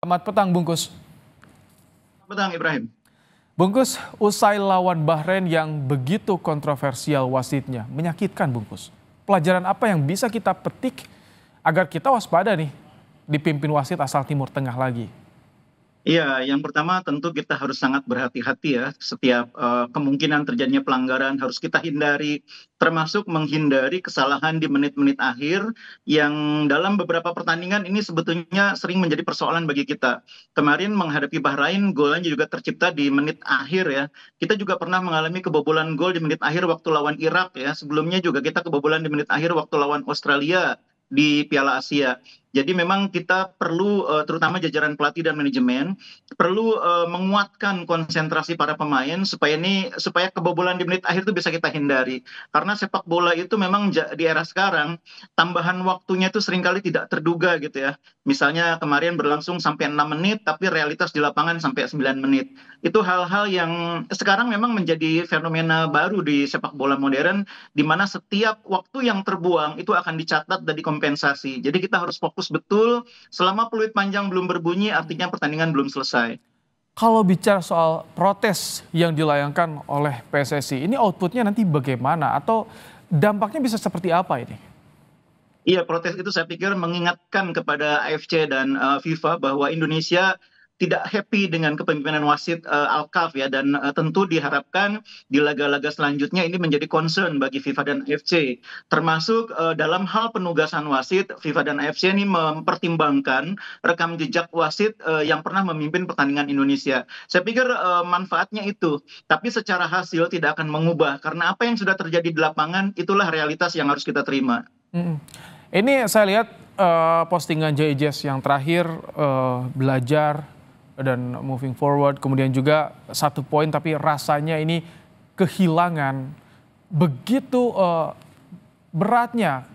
Selamat petang, Bungkus. Petang Ibrahim. Bungkus, usai lawan Bahrain yang begitu kontroversial wasitnya, menyakitkan, Bungkus. Pelajaran apa yang bisa kita petik agar kita waspada nih dipimpin wasit asal Timur Tengah lagi? Iya, yang pertama tentu kita harus sangat berhati-hati ya. Setiap kemungkinan terjadinya pelanggaran harus kita hindari, termasuk menghindari kesalahan di menit-menit akhir yang dalam beberapa pertandingan ini sebetulnya sering menjadi persoalan bagi kita. Kemarin menghadapi Bahrain, golnya juga tercipta di menit akhir ya. Kita juga pernah mengalami kebobolan gol di menit akhir waktu lawan Irak ya. Sebelumnya juga kita kebobolan di menit akhir waktu lawan Australia di Piala Asia. Jadi memang kita perlu terutama jajaran pelatih dan manajemen perlu menguatkan konsentrasi para pemain supaya kebobolan di menit akhir itu bisa kita hindari. Karena sepak bola itu memang di era sekarang tambahan waktunya itu seringkali tidak terduga gitu ya. Misalnya kemarin berlangsung sampai 6 menit tapi realitas di lapangan sampai 9 menit. Itu hal-hal yang sekarang memang menjadi fenomena baru di sepak bola modern di mana setiap waktu yang terbuang itu akan dicatat dan dikompensasi. Jadi kita harus fokus betul, selama peluit panjang belum berbunyi artinya pertandingan belum selesai. Kalau bicara soal protes yang dilayangkan oleh PSSI, ini outputnya nanti bagaimana atau dampaknya bisa seperti apa ini? Iya, protes itu saya pikir mengingatkan kepada AFC dan FIFA bahwa Indonesia tidak happy dengan kepemimpinan wasit Alkaf ya, dan tentu diharapkan di laga-laga selanjutnya ini menjadi concern bagi FIFA dan AFC, termasuk dalam hal penugasan wasit. FIFA dan AFC ini mempertimbangkan rekam jejak wasit yang pernah memimpin pertandingan Indonesia. Saya pikir manfaatnya itu, tapi secara hasil tidak akan mengubah karena apa yang sudah terjadi di lapangan itulah realitas yang harus kita terima. Mm. Ini saya lihat postingan JJS yang terakhir, belajar dan moving forward, kemudian juga 1 poin tapi rasanya ini kehilangan begitu beratnya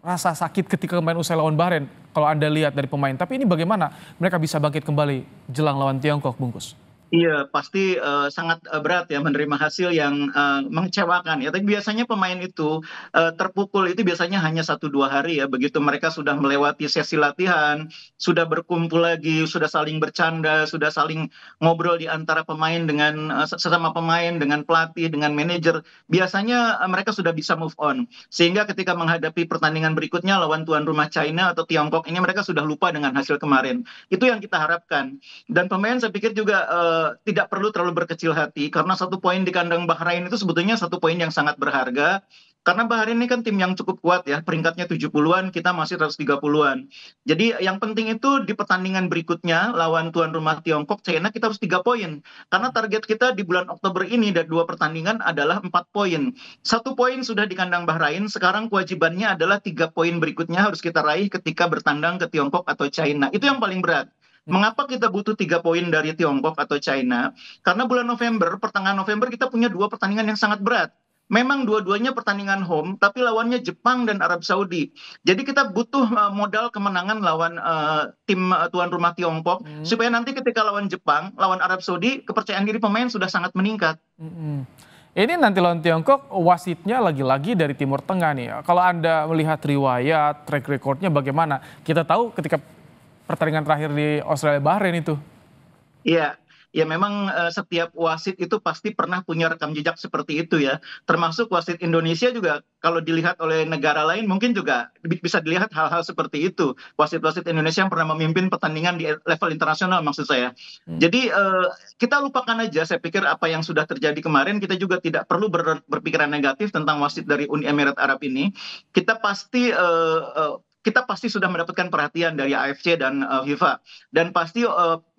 rasa sakit ketika main usai lawan Bahrain kalau Anda lihat dari pemain. Tapi ini bagaimana mereka bisa bangkit kembali jelang lawan Tiongkok, Bungkus? Iya, pasti sangat berat ya menerima hasil yang mengecewakan ya. Tapi biasanya pemain itu terpukul itu biasanya hanya 1-2 hari ya. Begitu mereka sudah melewati sesi latihan, sudah berkumpul lagi, sudah saling bercanda, sudah saling ngobrol di antara pemain dengan sesama pemain, dengan pelatih, dengan manajer. Biasanya mereka sudah bisa move on. Sehingga ketika menghadapi pertandingan berikutnya lawan tuan rumah China atau Tiongkok ini mereka sudah lupa dengan hasil kemarin. Itu yang kita harapkan. Dan pemain saya pikir juga tidak perlu terlalu berkecil hati karena 1 poin di kandang Bahrain itu sebetulnya 1 poin yang sangat berharga. Karena Bahrain ini kan tim yang cukup kuat ya, peringkatnya 70-an, kita masih 130-an. Jadi yang penting itu di pertandingan berikutnya lawan tuan rumah Tiongkok, China kita harus 3 poin. Karena target kita di bulan Oktober ini dari 2 pertandingan adalah 4 poin. 1 poin sudah di kandang Bahrain, sekarang kewajibannya adalah 3 poin berikutnya harus kita raih ketika bertandang ke Tiongkok atau China. Itu yang paling berat. Mengapa kita butuh 3 poin dari Tiongkok atau China? Karena bulan November, pertengahan November kita punya 2 pertandingan yang sangat berat. Memang dua-duanya pertandingan home, tapi lawannya Jepang dan Arab Saudi. Jadi kita butuh modal kemenangan lawan tim tuan rumah Tiongkok, supaya nanti ketika lawan Jepang, lawan Arab Saudi, kepercayaan diri pemain sudah sangat meningkat. Ini nanti lawan Tiongkok, wasitnya lagi-lagi dari Timur Tengah nih. Kalau Anda melihat riwayat, track recordnya bagaimana? Kita tahu ketika pertandingan terakhir di Australia Bahrain itu. Iya, ya memang setiap wasit itu pasti pernah punya rekam jejak seperti itu ya. Termasuk wasit Indonesia juga kalau dilihat oleh negara lain mungkin juga bisa dilihat hal-hal seperti itu. Wasit-wasit Indonesia yang pernah memimpin pertandingan di level internasional maksud saya. Jadi kita lupakan aja saya pikir apa yang sudah terjadi kemarin, kita juga tidak perlu berpikiran negatif tentang wasit dari Uni Emirat Arab ini. Kita pasti sudah mendapatkan perhatian dari AFC dan FIFA, dan pasti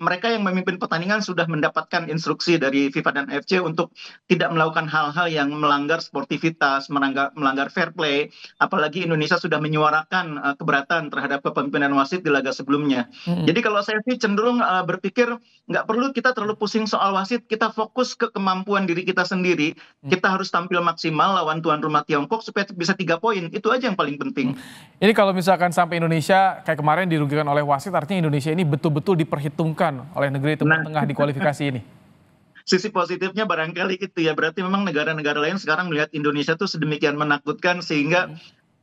mereka yang memimpin pertandingan sudah mendapatkan instruksi dari FIFA dan AFC untuk tidak melakukan hal-hal yang melanggar sportivitas, melanggar fair play. Apalagi Indonesia sudah menyuarakan keberatan terhadap kepemimpinan wasit di laga sebelumnya. Jadi kalau saya sih cenderung berpikir nggak perlu kita terlalu pusing soal wasit, kita fokus ke kemampuan diri kita sendiri. Kita harus tampil maksimal lawan tuan rumah Tiongkok supaya bisa 3 poin. Itu aja yang paling penting. Ini kalau misalkan sampai Indonesia kayak kemarin dirugikan oleh wasit, artinya Indonesia ini betul-betul diperhitungkan oleh negeri Timur Tengah di kualifikasi ini. Sisi positifnya barangkali itu ya, berarti memang negara-negara lain sekarang melihat Indonesia tuh sedemikian menakutkan sehingga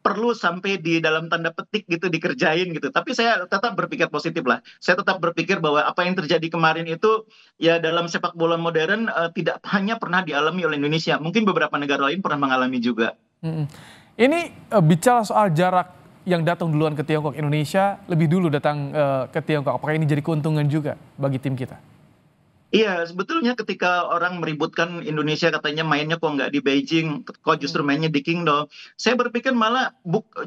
perlu sampai di dalam tanda petik gitu dikerjain gitu. Tapi saya tetap berpikir positif lah. Saya tetap berpikir bahwa apa yang terjadi kemarin itu ya dalam sepak bola modern tidak hanya pernah dialami oleh Indonesia. Mungkin beberapa negara lain pernah mengalami juga. Mm-mm. Ini bicara soal jarak yang datang duluan ke Tiongkok, Indonesia lebih dulu datang ke Tiongkok. Apakah ini jadi keuntungan juga bagi tim kita? Iya, sebetulnya ketika orang meributkan Indonesia katanya mainnya kok nggak di Beijing, kok justru mainnya di Qingdao. Saya berpikir malah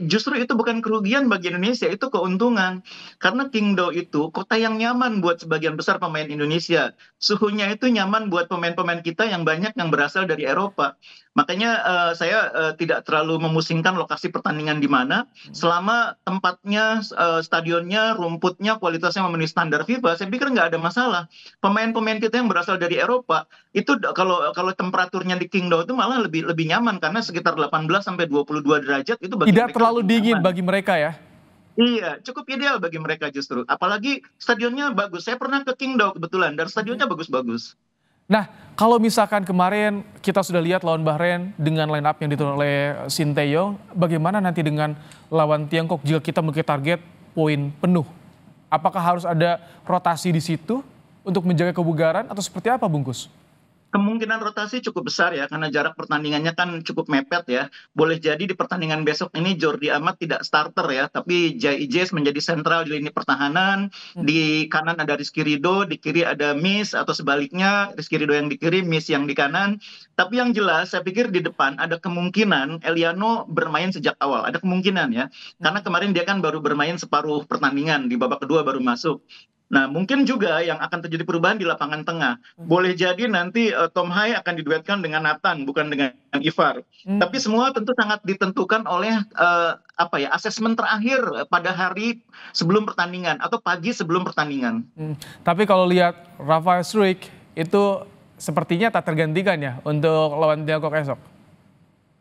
justru itu bukan kerugian bagi Indonesia, itu keuntungan. Karena Qingdao itu kota yang nyaman buat sebagian besar pemain Indonesia. Suhunya itu nyaman buat pemain-pemain kita yang banyak yang berasal dari Eropa. Makanya saya tidak terlalu memusingkan lokasi pertandingan di mana, selama tempatnya, stadionnya, rumputnya, kualitasnya memenuhi standar FIFA, saya pikir nggak ada masalah. Pemain-pemain kita yang berasal dari Eropa itu kalau kalau temperaturnya di Qingdao itu malah lebih lebih nyaman karena sekitar 18 sampai 22 derajat itu bagi Tidak mereka terlalu lebih dingin nyaman. bagi mereka ya? Iya, cukup ideal bagi mereka justru. Apalagi stadionnya bagus. Saya pernah ke Qingdao kebetulan dan stadionnya bagus-bagus. Nah, kalau misalkan kemarin kita sudah lihat lawan Bahrain dengan line up yang diturunkan oleh Sinteyong, bagaimana nanti dengan lawan Tiongkok jika kita memiliki target poin penuh? Apakah harus ada rotasi di situ untuk menjaga kebugaran atau seperti apa, Bungkus? Kemungkinan rotasi cukup besar ya, karena jarak pertandingannya kan cukup mepet ya. Boleh jadi di pertandingan besok ini Jordi Amat tidak starter ya, tapi Jai Ijes menjadi sentral di lini pertahanan. Di kanan ada Rizky Ridho, di kiri ada Miss atau sebaliknya Rizky Ridho yang di kiri, Miss yang di kanan. Tapi yang jelas saya pikir di depan ada kemungkinan Eliano bermain sejak awal, ada kemungkinan ya. Karena kemarin dia kan baru bermain separuh pertandingan, di babak kedua baru masuk. Nah, mungkin juga yang akan terjadi perubahan di lapangan tengah. Boleh jadi nanti Tom Hai akan diduetkan dengan Nathan, bukan dengan Ivar. Tapi semua tentu sangat ditentukan oleh apa ya, asesmen terakhir pada hari sebelum pertandingan atau pagi sebelum pertandingan. Tapi kalau lihat Rafael Struijk itu sepertinya tak tergantikan ya untuk lawan Tiongkok esok.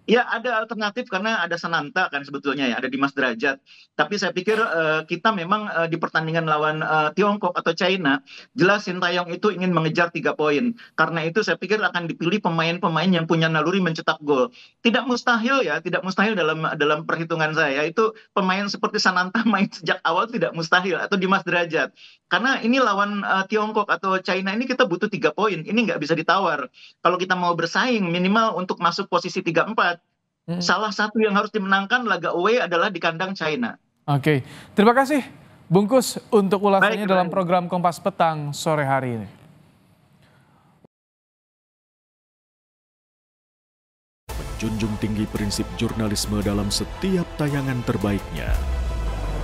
Ya, ada alternatif karena ada Sananta kan sebetulnya ya, ada Dimas Derajat. Tapi saya pikir kita memang di pertandingan lawan Tiongkok atau China, jelas Sintayong itu ingin mengejar 3 poin. Karena itu saya pikir akan dipilih pemain-pemain yang punya naluri mencetak gol. Tidak mustahil ya, tidak mustahil dalam perhitungan saya. Itu pemain seperti Sananta main sejak awal tidak mustahil, atau Dimas Derajat. Karena ini lawan Tiongkok atau China ini kita butuh 3 poin. Ini nggak bisa ditawar. Kalau kita mau bersaing minimal untuk masuk posisi 3-4. Salah satu yang harus dimenangkan laga away adalah di kandang China. Oke, terima kasih Bungkus untuk ulasannya Baik, dalam baik. program Kompas Petang sore hari ini. Junjung tinggi prinsip jurnalisme dalam setiap tayangan terbaiknya.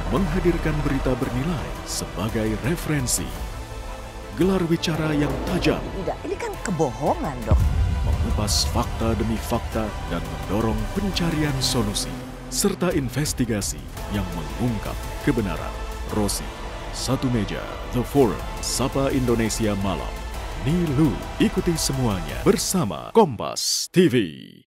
Menghadirkan berita bernilai sebagai referensi. Gelar bicara yang tajam. Tidak, ini kan kebohongan dok. Mengupas fakta demi fakta dan mendorong pencarian solusi. Serta investigasi yang mengungkap kebenaran. Rosi, Satu Meja, The Forum, Sapa Indonesia Malam. Nilu, ikuti semuanya bersama Kompas TV.